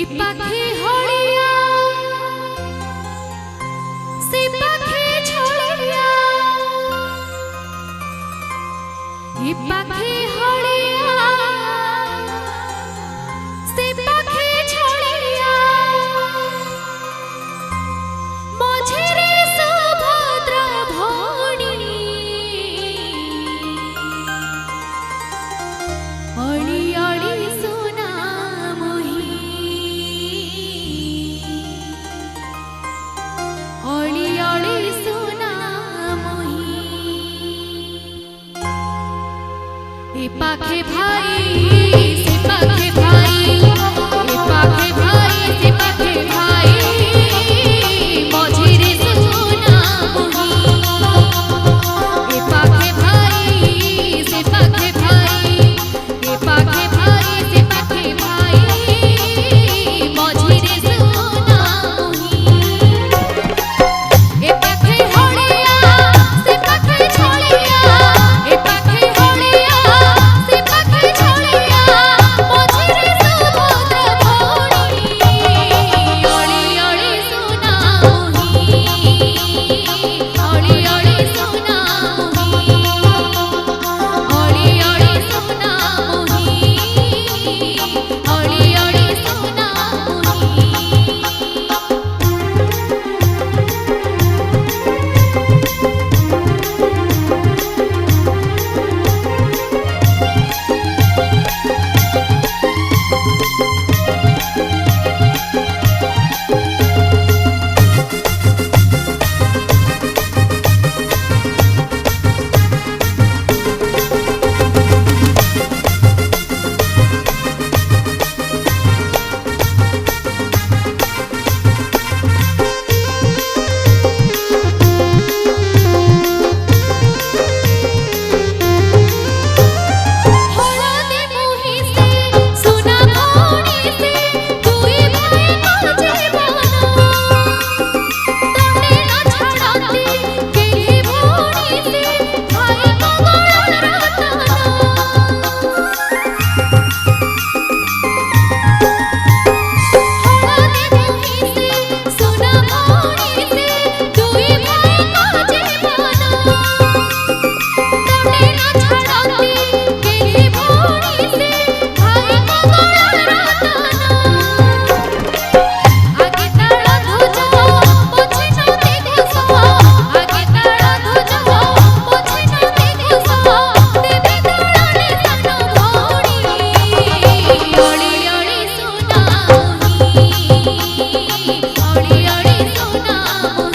ए पाखी हड़िया से पाखी छड़िया ए पाखी हड़िया से पाखी छड़िया मझिरे सुभद्रा भौणी अड़ी अड़ी सुना मोही अड़ी अड़ी सुना मोही ए पाखे भाई से पाखे भाई ए पाखे भाई से पाखे भाई मझिरे सुना मोही ए पाखे भाई से पाखे भाई ए पाखे भाई से पाखे भाई मझिरे सुना मोही ए पाखे हड़िया से पाखे छड़िया ए पाखे हड़िया से पाखे छड़िया मझिरे सुभद्रा भौणी अड़ी अड़ी सुना मोही अड़ी अड़ी सुना मोही अड़ी अड़ी सुना मोही अड़ी अड़ी सुना मोही हळदी मुही से सुना भौणी से दुई भाई मझे बना तने न छड़ाती केली भौणी से भाई को गोड़ रतना हळदी मुही से सुना भौणी से दुई भाई मझे बना तने न छड़ाती केली भौणी से भाई को गोड़ रतना आगे ताड़ा धुजो पछे न देखो आगे ताड़ा धुजो पछे न देखो देवी ताड़ाने सानो भौणी अड़ी अड़ी सुना मोही अड़ी अड़ी सुना मोही